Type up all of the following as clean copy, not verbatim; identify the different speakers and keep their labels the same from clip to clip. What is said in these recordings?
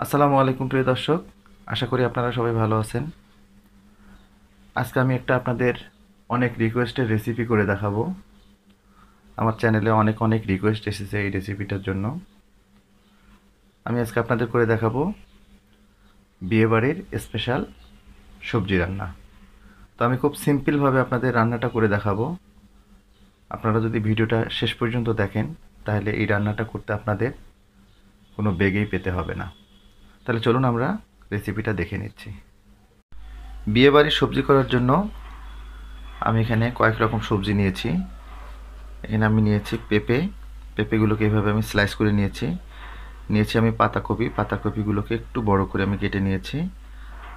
Speaker 1: আসসালামু আলাইকুম প্রিয় দর্শক, আশা করি আপনারা সবাই ভালো আছেন। আজকে আমি একটা আপনাদের অনেক রিকোয়েস্টের রেসিপি করে দেখাবো। আমার চ্যানেলে অনেক অনেক রিকোয়েস্ট এসেছে এই রেসিপিটার জন্য। আমি আজকে আপনাদের করে দেখাবো বিয়েবাড়ির স্পেশাল সবজি রান্না। তো আমি খুব সিম্পলভাবে আপনাদের রান্নাটা করে দেখাবো। আপনারা যদি ভিডিওটা শেষ পর্যন্ত দেখেন তাহলে এই রান্নাটা করতে আপনাদের কোনো বেগেই পেতে হবে না। তাহলে চলুন আমরা রেসিপিটা দেখে নিচ্ছি। বিয়েবাড়ির সবজি করার জন্য আমি এখানে কয়েক রকম সবজি নিয়েছি। এখানে আমি নিয়েছি পেঁপেগুলোকে এভাবে আমি স্লাইস করে নিয়েছি আমি পাতাকপিগুলোকে একটু বড় করে আমি কেটে নিয়েছি।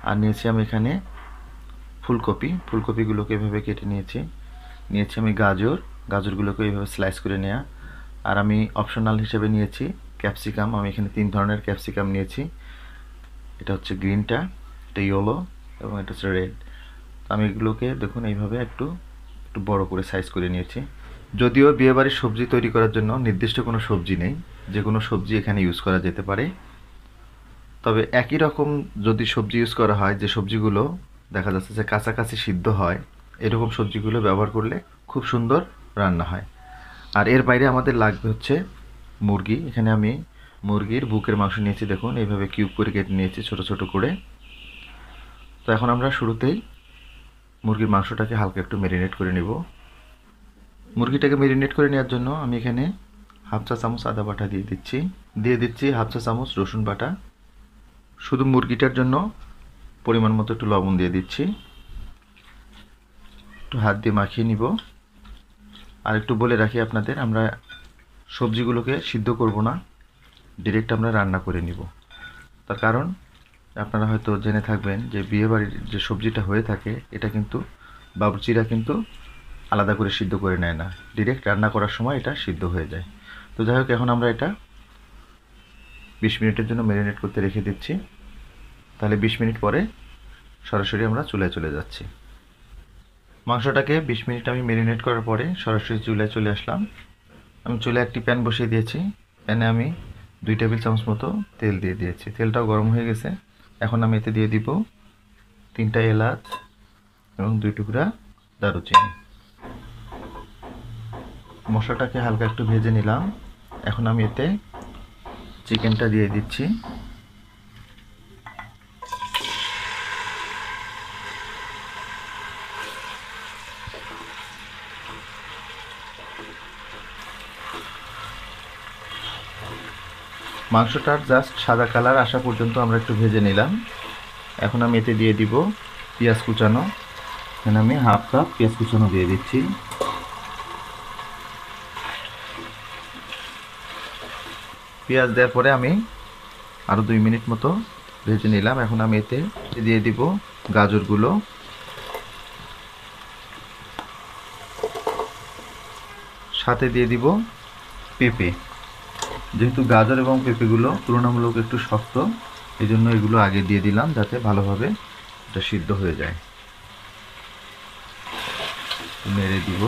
Speaker 1: আর নিয়েছি আমি এখানে ফুলকপিগুলোকে এভাবে কেটে নিয়েছি আমি গাজরগুলোকে এইভাবে স্লাইস করে নেওয়া। আর আমি অপশনাল হিসেবে নিয়েছি ক্যাপসিকাম। আমি এখানে 3 ধরনের ক্যাপসিকাম নিয়েছি। এটা হচ্ছে গ্রিনটা, এটা ইয়েলো এবং এটা হচ্ছে রেড। আমি এগুলোকে দেখুন এইভাবে একটু বড় করে সাইজ করে নিয়েছি। যদিও বিয়েবাড়ির সবজি তৈরি করার জন্য নির্দিষ্ট কোনো সবজি নেই, যে কোনো সবজি এখানে ইউজ করা যেতে পারে। তবে একই রকম যদি সবজি ইউজ করা হয়, যে সবজিগুলো দেখা যাচ্ছে যে কাছাকাছি সিদ্ধ হয়, এরকম সবজিগুলো ব্যবহার করলে খুব সুন্দর রান্না হয়। আর এর বাইরে আমাদের লাগবে হচ্ছে মুরগি। এখানে আমি মুরগির বুকের মাংস নিয়েছি, দেখুন এইভাবে কিউব করে কেটে নিয়েছি ছোট ছোট করে। তো এখন আমরা শুরুতেই মুরগির মাংসটাকে হালকা একটু ম্যারিনেট করে নিব। মুরগিটাকে ম্যারিনেট করে নেওয়ার জন্য আমি এখানে হাফ চা চামচ আদা বাটা দিয়ে দিচ্ছি হাফ চা চামচ রসুন বাটা। শুধু মুরগিটার জন্য পরিমাণ মতো একটু লবণ দিয়ে দিচ্ছি। একটু হাত দিয়ে মাখিয়ে নিব। আর একটু বলে রাখি আপনাদের, আমরা সবজিগুলোকে সিদ্ধ করব না, ডিরেক্ট আমরা রান্না করে নিব। তার কারণ আপনারা হয়তো জেনে থাকবেন যে বিয়েবাড়ির যে সবজিটা হয়ে থাকে, এটা কিন্তু বাবুর্চিরা কিন্তু আলাদা করে সিদ্ধ করে নেয় না, ডিরেক্ট রান্না করার সময় এটা সিদ্ধ হয়ে যায়। তো যাই হোক, এখন আমরা এটা 20 মিনিটের জন্য ম্যারিনেট করতে রেখে দিচ্ছি। তাহলে 20 মিনিট পরে সরাসরি আমরা চুলায় চলে যাচ্ছি। মাংসটাকে 20 মিনিট আমি ম্যারিনেট করার পরে সরাসরি চুলায় চলে আসলাম। আমি চুলায় একটি প্যান বসিয়ে দিয়েছি। প্যানে আমি 2 টেবিল চামচ মতো তেল দিয়ে দিয়েছি। তেলটাও গরম হয়ে গেছে। এখন আমি এতে দিয়ে দিব 3টা এলাচ এবং 2 টুকরা দারুচিনি। মশলাটাকে হালকা একটু ভেজে নিলাম। এখন আমি এতে চিকেনটা দিয়ে দিচ্ছি। মাংসটার জাস্ট সাদা কালার আসা পর্যন্ত আমরা একটু ভেজে নিলাম। এখন আমি এতে দিয়ে দিব পেঁয়াজ কুচানো। এখানে আমি হাফ কাপ পেঁয়াজ কুচানো দিয়ে দিচ্ছি। পেঁয়াজ দেওয়ার পরে আমি আরও 2 মিনিট মতো ভেজে নিলাম। এখন আমি এতে দিয়ে দিব গাজরগুলো, সাথে দিয়ে দিব পেঁপে। যেহেতু গাজর এবং পেঁপেগুলো তুলনামূলক একটু শক্ত, এই জন্য এগুলো আগে দিয়ে দিলাম যাতে ভালোভাবে এটা সিদ্ধ হয়ে যায়। নেড়ে দিব।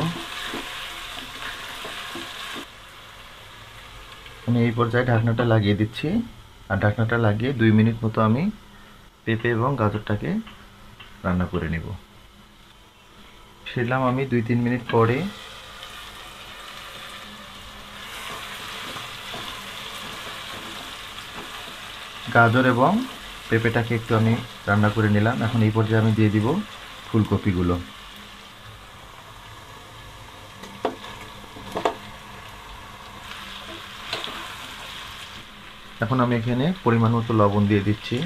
Speaker 1: আমি এই পর্যায়ে ঢাকনাটা লাগিয়ে দিচ্ছি। আর ঢাকনাটা লাগিয়ে 2 মিনিট মতো আমি পেঁপে এবং গাজরটাকে রান্না করে নেব। ফিরলাম আমি 2-3 মিনিট পরে। গাজর এবং পেঁপেটাকে একটু আমি রান্না করে নিলাম। এখন এই পর্যায়ে আমি দিয়ে দিব ফুলকপিগুলো। এখন আমি এখানে পরিমাণ মতো লবণ দিয়ে দিচ্ছি।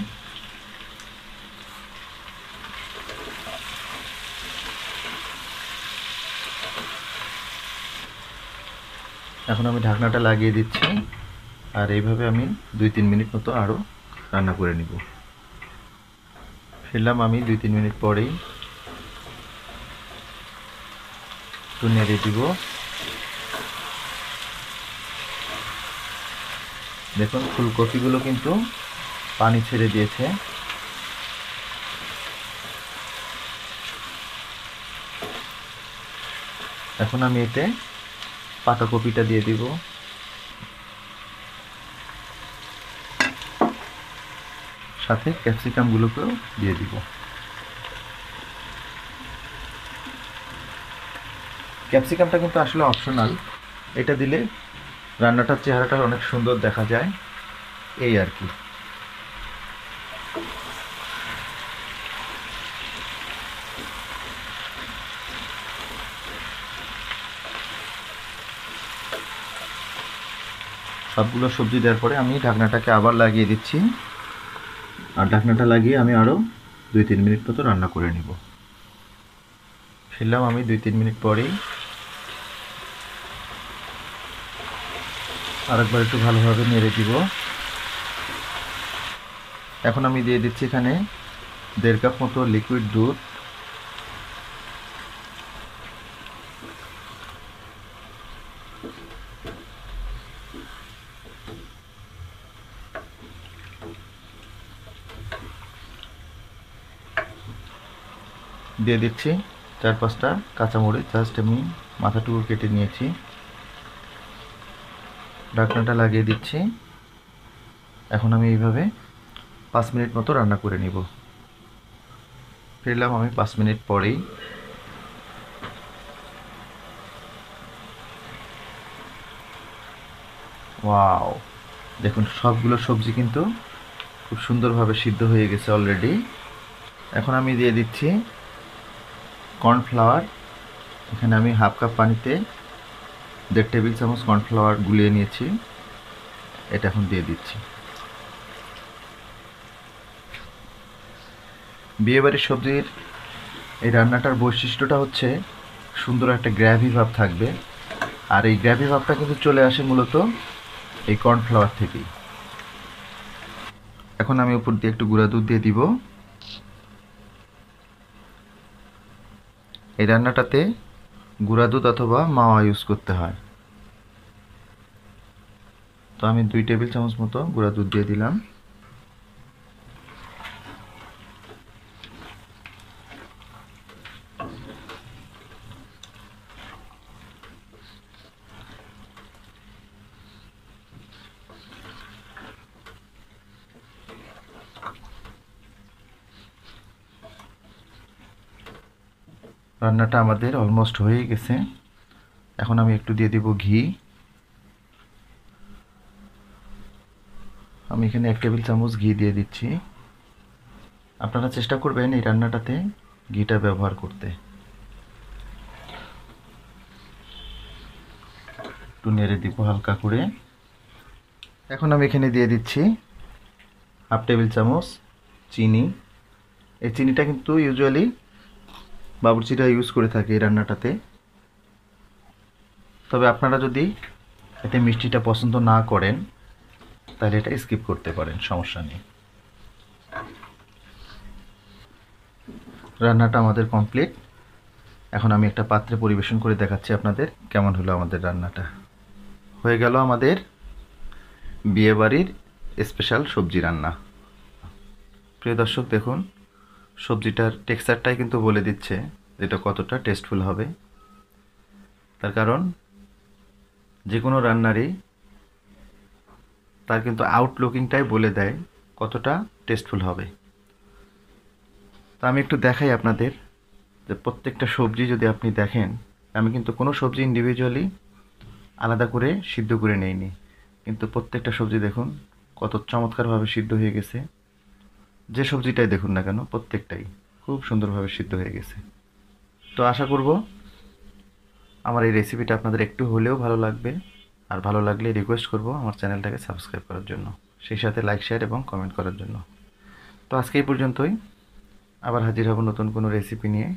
Speaker 1: এখন আমি ঢাকনাটা লাগিয়ে দিচ্ছি। আর এইভাবে আমি 2-3 মিনিট মতো আরও রান্না করে নিব। ফিরলাম আমি 2-3 মিনিট পরেই। একটু নেড়ে দিব। দেখুন ফুলকপিগুলো কিন্তু পানি ছেড়ে দিয়েছে। এখন আমি এতে পাতাকপিটা দিয়ে দিব। সাথে ক্যাপসিকামগুলোকেও দিয়ে দিব। ক্যাপসিকামটা কিন্তু আসলে অপশনাল, এটা দিলে রান্নাটার চেহারাটা অনেক সুন্দর দেখা যায়, এই আর কি। সবগুলো সবজি দেওয়ার পরে আমি ঢাকনাটাকে আবার লাগিয়ে দিচ্ছি, আর ঢাকনাটা লাগিয়ে আমি আরও 2-3 মিনিট মতো রান্না করে নিব। ফিরলাম আমি 2-3 মিনিট পরেই, আরেকবার একটু ভালোভাবে নেড়ে দিব। এখন আমি দিয়ে দিচ্ছি এখানে 1.5 কাপ মতো লিকুইড দুধ, দিয়ে দিচ্ছি 4-5টা কাঁচামরিচ, জাস্ট আমি মাথাটুকু কেটে নিয়েছি। ঢাকনাটা লাগিয়ে দিচ্ছি। এখন আমি এইভাবে 5 মিনিট মতো রান্না করে নিব। ফিরলাম আমি 5 মিনিট পরেই। ওয়াও, দেখুন সবগুলো সবজি কিন্তু খুব সুন্দরভাবে সিদ্ধ হয়ে গেছে অলরেডি। এখন আমি দিয়ে দিচ্ছি কর্নফ্লাওয়ার। এখানে আমি হাফ কাপ পানিতে 1.5 টেবিল চামচ কর্নফ্লাওয়ার গুলিয়ে নিয়েছি, এটা এখন দিয়ে দিচ্ছি। বিয়েবাড়ির সবজির এই রান্নাটার বৈশিষ্ট্যটা হচ্ছে সুন্দর একটা গ্রেভি ভাব থাকবে, আর এই গ্রেভি ভাবটা কিন্তু চলে আসে মূলত এই কর্নফ্লাওয়ার থেকেই। এখন আমি উপর দিয়ে একটু গুঁড়া দুধ দিয়ে দিব। এই রান্নাটাতে গুঁড়া দুধ অথবা মাওয়া ইউজ করতে হয়, তো আমি 2 টেবিল চামচ মতো গুঁড়া দুধ দিয়ে দিলাম। রান্নাটা আমাদের অলমোস্ট হয়ে গেছে। এখন আমি একটু দিয়ে দিব ঘি। আমি এখানে 1 টেবিল চামচ ঘি দিয়ে দিচ্ছি। আপনারা চেষ্টা করবেন এই রান্নাটাতে ঘিটা ব্যবহার করতে। একটু নেড়ে দিব হালকা করে। এখন আমি এখানে দিয়ে দিচ্ছি হাফ টেবিল চামচ চিনি। এই চিনিটা কিন্তু ইউজুয়ালি বাবুর্চিরা ইউজ করে থাকে এই রান্নাটাতে, তবে আপনারা যদি এতে মিষ্টিটা পছন্দ না করেন তাহলে এটা স্কিপ করতে পারেন, সমস্যা নেই। রান্নাটা আমাদের কমপ্লিট। এখন আমি একটা পাত্রে পরিবেশন করে দেখাচ্ছি আপনাদের কেমন হলো আমাদের রান্নাটা। হয়ে গেল আমাদের বিয়েবাড়ির স্পেশাল সবজি রান্না। প্রিয় দর্শক, দেখুন সবজিটার টেক্সচারটাই কিন্তু বলে দিচ্ছে যেটা কতটা টেস্টফুল হবে। তার কারণ যে কোনো রান্নারই তার কিন্তু আউটলুকিংটাই বলে দেয় কতটা টেস্টফুল হবে। তা আমি একটু দেখাই আপনাদের যে প্রত্যেকটা সবজি যদি আপনি দেখেন, আমি কিন্তু কোনো সবজি ইন্ডিভিজুয়ালি আলাদা করে সিদ্ধ করে নেইনি, কিন্তু প্রত্যেকটা সবজি দেখুন কত চমৎকারভাবে সিদ্ধ হয়ে গেছে। যে সবজিটাই দেখুন না কেন প্রত্যেকটাই খুব সুন্দরভাবে সিদ্ধ হয়ে গেছে। তো আশা করব আমার এই রেসিপিটা আপনাদের একটু হলেও ভালো লাগবে, আর ভালো লাগলে রিকোয়েস্ট করব আমার চ্যানেলটাকে সাবস্ক্রাইব করার জন্য, সেই সাথে লাইক, শেয়ার এবং কমেন্ট করার জন্য। তো আজকে এই পর্যন্তই, আবার হাজির হব নতুন কোনো রেসিপি নিয়ে।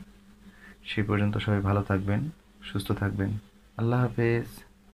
Speaker 1: সেই পর্যন্ত সবাই ভালো থাকবেন, সুস্থ থাকবেন। আল্লাহ হাফেজ।